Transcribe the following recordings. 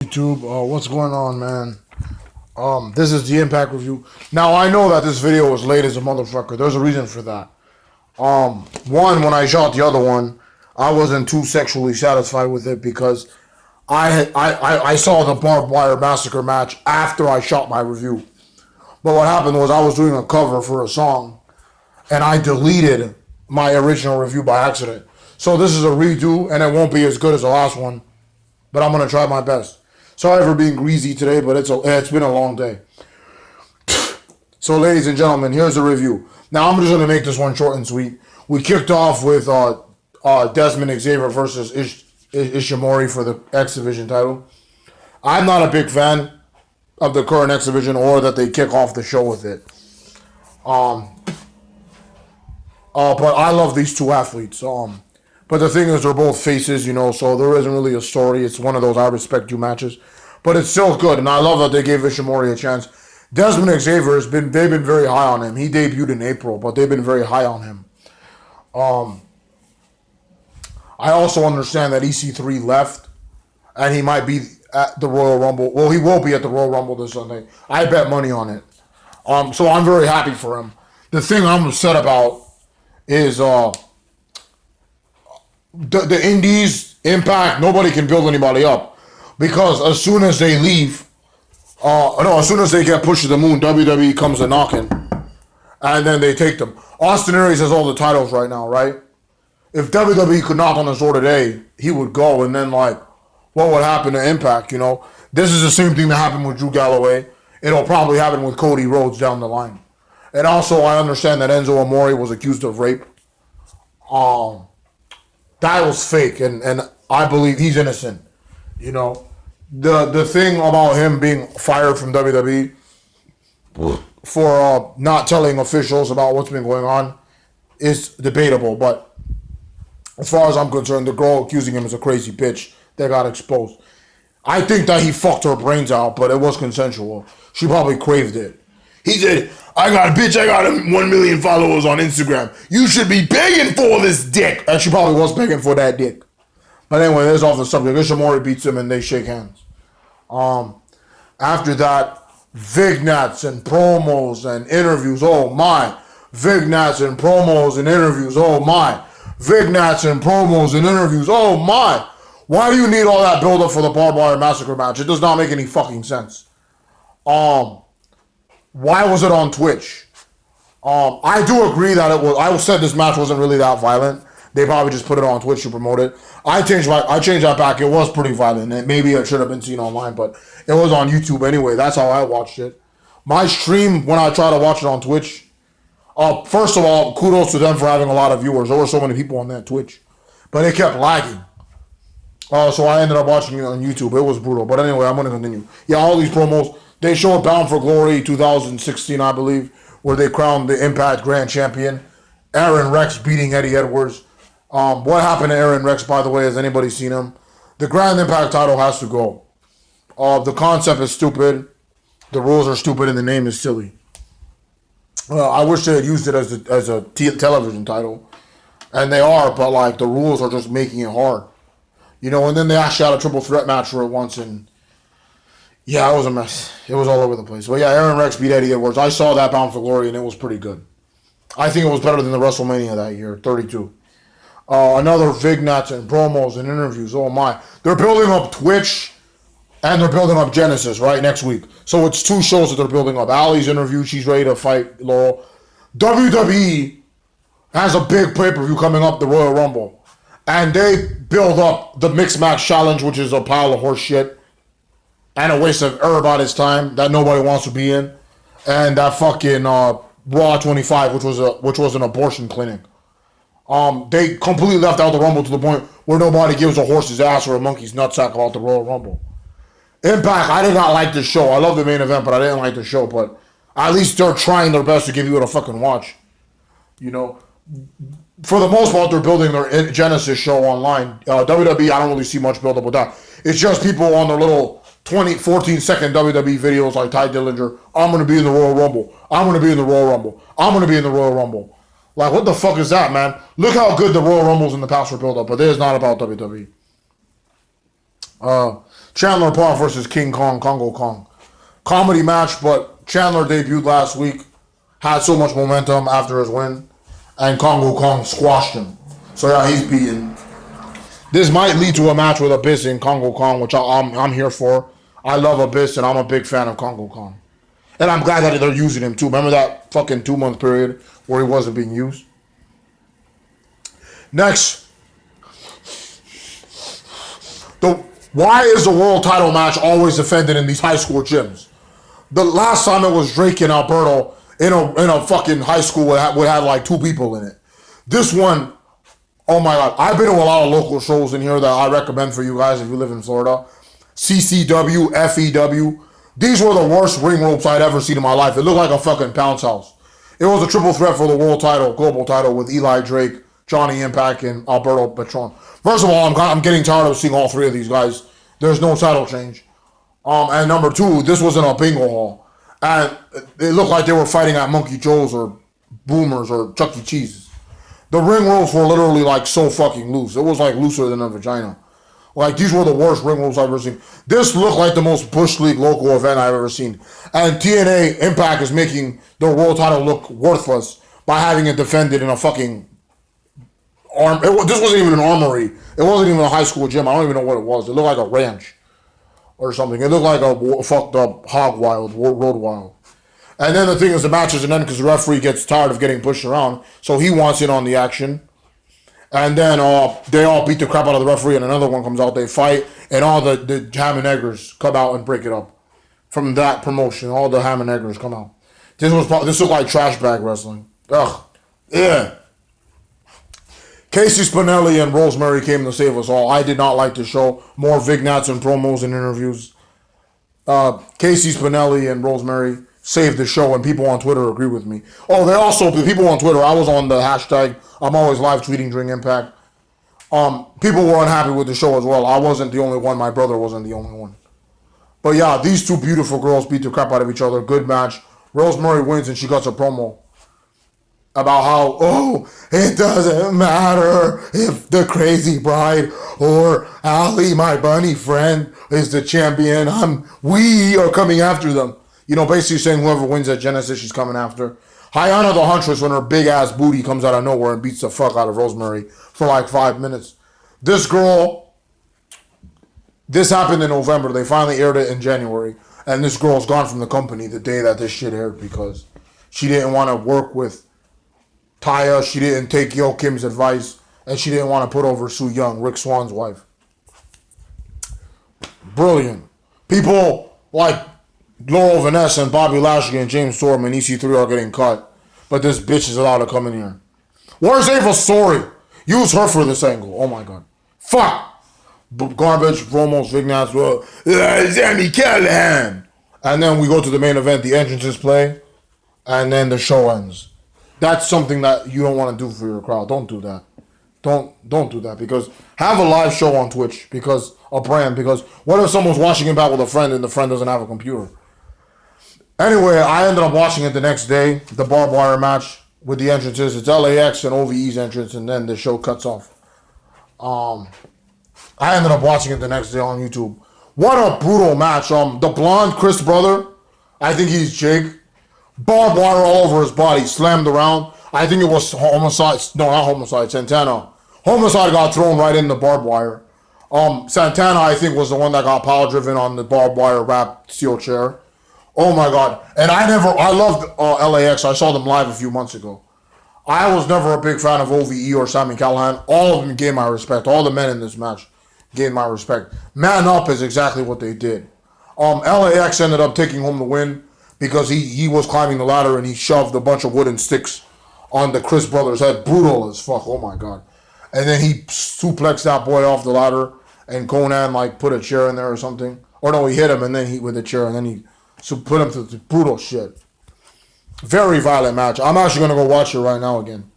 YouTube, what's going on, man? This is the Impact review. Now I know that this video was late as a motherfucker. There's a reason for that. One, when I shot the other one, I wasn't too sexually satisfied with it because I saw the Barbed Wire Massacre match after I shot my review. But what happened was I was doing a cover for a song, and I deleted my original review by accident. So this is a redo, and it won't be as good as the last one, but I'm gonna try my best. Sorry for being greasy today, but it's been a long day. So, ladies and gentlemen, here's the review. Now, I'm just going to make this one short and sweet. We kicked off with Desmond Xavier versus Ishimori for the X Division title. I'm not a big fan of the current X Division or that they kick off the show with it. But I love these two athletes. But the thing is, they're both faces, so there isn't really a story. It's one of those I respect you matches. But it's still good, and I love that they gave Ishimori a chance. Desmond Xavier, they've been very high on him. He debuted in April, but they've been very high on him. I also understand that EC3 left, and he might be at the Royal Rumble. Well, he will be at the Royal Rumble this Sunday. I bet money on it. So I'm very happy for him. The thing I'm upset about is the Indies, Impact, nobody can build anybody up. Because as soon as they leave, as soon as they get pushed to the moon, WWE comes a knocking. And then they take them. Austin Aries has all the titles right now, right? If WWE could knock on his door today, he would go. And then, what would happen to Impact, This is the same thing that happened with Drew Galloway. It'll probably happen with Cody Rhodes down the line. And also, I understand that Enzo Amore was accused of rape. That was fake, and I believe he's innocent. The thing about him being fired from WWE for not telling officials about what's been going on is debatable. But as far as I'm concerned, the girl accusing him is a crazy bitch that got exposed. I think that he fucked her brains out, but it was consensual. She probably craved it. He said, I got 1 million followers on Instagram. You should be begging for this dick. And she probably was begging for that dick. But anyway, that's off the subject. Ishimori beats him and they shake hands. After that, vignettes and promos and interviews. Oh my. Vignettes and promos and interviews. Oh my. Vignettes and promos and interviews. Oh my. Why do you need all that build-up for the Barbed Wire Massacre match? It does not make any fucking sense. Why was it on Twitch? I do agree that it was. I said this match wasn't really that violent. They probably just put it on Twitch to promote it. I changed that back. It was pretty violent, and maybe it should have been seen online, but it was on YouTube anyway. That's how I watched it. My stream, when I try to watch it on Twitch, first of all, kudos to them for having a lot of viewers. There were so many people on that Twitch, but it kept lagging. So I ended up watching it on YouTube. It was brutal. But anyway, I'm going to continue. Yeah, all these promos. They showed Bound for Glory 2016, I believe, where they crowned the Impact Grand Champion. Aaron Rex beating Eddie Edwards. What happened to Aaron Rex, by the way? Has anybody seen him? The Grand Impact title has to go. The concept is stupid. The rules are stupid, and the name is silly. I wish they had used it as a television title. And they are, but the rules are just making it hard. And then they actually had a triple threat match for it once, and yeah, it was a mess. It was all over the place. But yeah, Aaron Rex beat Eddie Edwards. I saw that Bound for Glory, and it was pretty good. I think it was better than the WrestleMania that year, 32. Another vignettes and promos and interviews. Oh my. They're building up Twitch, and they're building up Genesis, right, next week. So it's 2 shows that they're building up. Allie's interview, she's ready to fight Laurel. WWE has a big pay-per-view coming up, the Royal Rumble. And they build up the Mixed Match Challenge, which is a pile of horse shit. And a waste of everybody's time that nobody wants to be in. And that fucking Raw 25, which was an abortion clinic. They completely left out the Rumble to the point where nobody gives a horse's ass or a monkey's nutsack about the Royal Rumble. Impact, I did not like this show. I love the main event, but I didn't like the show. But at least they're trying their best to give you a fucking watch. For the most part, they're building their Genesis show online. WWE, I don't really see much build up with that. It's just people on their little 14-second WWE videos like Ty Dillinger. I'm going to be in the Royal Rumble. I'm going to be in the Royal Rumble. I'm going to be in the Royal Rumble. What the fuck is that, man? Look how good the Royal Rumbles in the past were built up, but it is not about WWE. Chandler Park versus King Kong, Congo Kong. Comedy match, but Chandler debuted last week, had so much momentum after his win, and Congo Kong squashed him. So yeah, he's beaten. This might lead to a match with Abyss and Congo Kong, which I'm here for. I love Abyss, and I'm a big fan of Congo Kong. And I'm glad that they're using him too. Remember that fucking 2-month period where he wasn't being used? Next, why is the world title match always defended in these high school gyms? The last time it was Drake and Alberto in a fucking high school would have like 2 people in it. This one, oh my god, I've been to a lot of local shows in here that I recommend for you guys if you live in Florida. CCW, FEW. These were the worst ring ropes I'd ever seen in my life. It looked like a fucking bounce house. It was a triple threat for the world title, global title, with Eli Drake, Johnny Impact, and Alberto Patron. First of all, I'm getting tired of seeing all 3 of these guys. There's no title change. And number 2, this wasn't a bingo hall. And it looked like they were fighting at Monkey Joe's or Boomers or Chuck E. Cheese's. The ring ropes were literally like so fucking loose. It was like looser than a vagina. Like, these were the worst ring ropes I've ever seen. This looked like the most Bush League local event I've ever seen. And TNA Impact is making their world title look worthless by having it defended in a fucking this wasn't even an armory. It wasn't even a high school gym. I don't even know what it was. It looked like a ranch or something. It looked like a fucked up hog wild, road wild. And then the thing is, the match isn't ending because the referee gets tired of getting pushed around, so he wants in on the action. And then they all beat the crap out of the referee, and another one comes out. They fight, and all the ham and eggers come out and break it up. From that promotion, all the ham and eggers come out. This looked like trash bag wrestling. Ugh, yeah. Casey Spinelli and Rosemary came to save us all. I did not like the show. More vignettes and promos and interviews. Casey Spinelli and Rosemary saved the show, and people on Twitter agree with me. Oh, they also, the people on Twitter, I was on the hashtag, I'm always live tweeting during Impact. People were unhappy with the show as well. I wasn't the only one. My brother wasn't the only one. But yeah, these 2 beautiful girls beat the crap out of each other. Good match. Rosemary wins, and she cuts a promo about how, oh, it doesn't matter if the crazy bride or Ali, my bunny friend, is the champion. We are coming after them. You know, basically saying whoever wins at Genesis, she's coming after. Hyana the Huntress, when her big ass booty comes out of nowhere and beats the fuck out of Rosemary for like 5 minutes. This happened in November. They finally aired it in January. And this girl's gone from the company the day that this shit aired because she didn't want to work with Taya. She didn't take Yo Kim's advice. And she didn't want to put over Sue Young, Rick Swan's wife. Brilliant. People like Laurel Vanessa and Bobby Lashley and James Storm and EC3 are getting cut. But this bitch is allowed to come in here. Where's Ava Story? Use her for this angle. Oh my god. Fuck. Garbage, promos, vignettes, Sammy Callahan. And then we go to the main event. The entrances play. And then the show ends. That's something that you don't want to do for your crowd. Don't do that. Don't do that. Because have a live show on Twitch. Because a brand. Because what if someone's watching it back with a friend and the friend doesn't have a computer? Anyway, I ended up watching it the next day. The barbed wire match with the entrances. It's LAX and OVE's entrance. And then the show cuts off. I ended up watching it the next day on YouTube. What a brutal match. The blonde Chris brother, I think he's Jig. Barbed wire all over his body, slammed around. I think it was Homicide. No, not Homicide. Santana. Homicide got thrown right in the barbed wire. Santana, I think, was the one that got power driven on the barbed wire wrapped steel chair. Oh my god. And I loved LAX. I saw them live a few months ago. I was never a big fan of OVE or Sammy Callahan. All of them gave my respect. All the men in this match gave my respect. Man Up is exactly what they did. LAX ended up taking home the win because he was climbing the ladder and he shoved a bunch of wooden sticks on the Chris brothers' head. Brutal as fuck. Oh my god. And then he suplexed that boy off the ladder and Conan like put a chair in there or something. Or no, he hit him and then he with the chair and then he put him through the brutal shit. Very violent match. I'm actually going to go watch it right now again.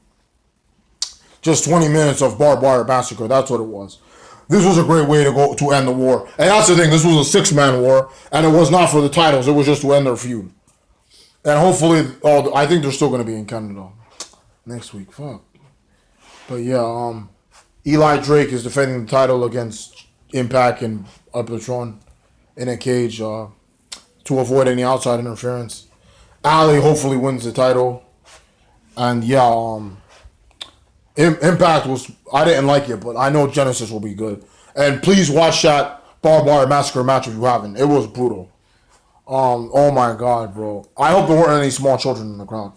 Just 20 minutes of barbed wire massacre. That's what it was. This was a great way to end the war. And that's the thing. This was a 6-man war. And it was not for the titles. It was just to end their feud. And hopefully, I think they're still going to be in Canada next week. Fuck. But yeah, Eli Drake is defending the title against Impact and Patron. in a cage to avoid any outside interference. Ali hopefully wins the title. And yeah, Impact was, I didn't like it, but I know Genesis will be good. And please watch that Barbed Massacre match if you haven't. It was brutal. Oh my god, bro. I hope there weren't any small children in the crowd.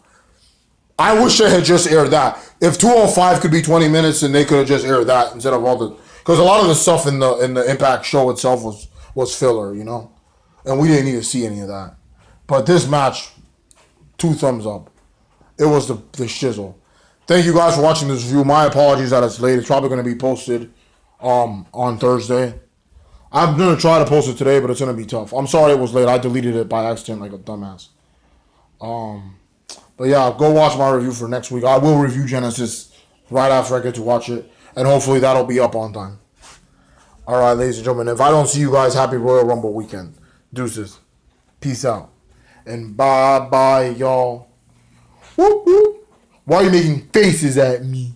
I wish they had just aired that. If 205 could be 20 minutes, then they could have just aired that instead of all the, because a lot of the stuff in the Impact show itself was filler, you know, and we didn't need to see any of that. But this match, 2 thumbs up. It was the shizzle. Thank you guys for watching this review. My apologies that it's late. It's probably going to be posted on Thursday. I'm going to try to post it today, but it's going to be tough. I'm sorry it was late. I deleted it by accident like a dumbass. But yeah, go watch my review for next week. I will review Genesis right after I get to watch it, and hopefully that'll be up on time. All right, ladies and gentlemen, if I don't see you guys, happy Royal Rumble weekend. Deuces. Peace out. And bye-bye, y'all. Whoop, whoop. Why are you making faces at me?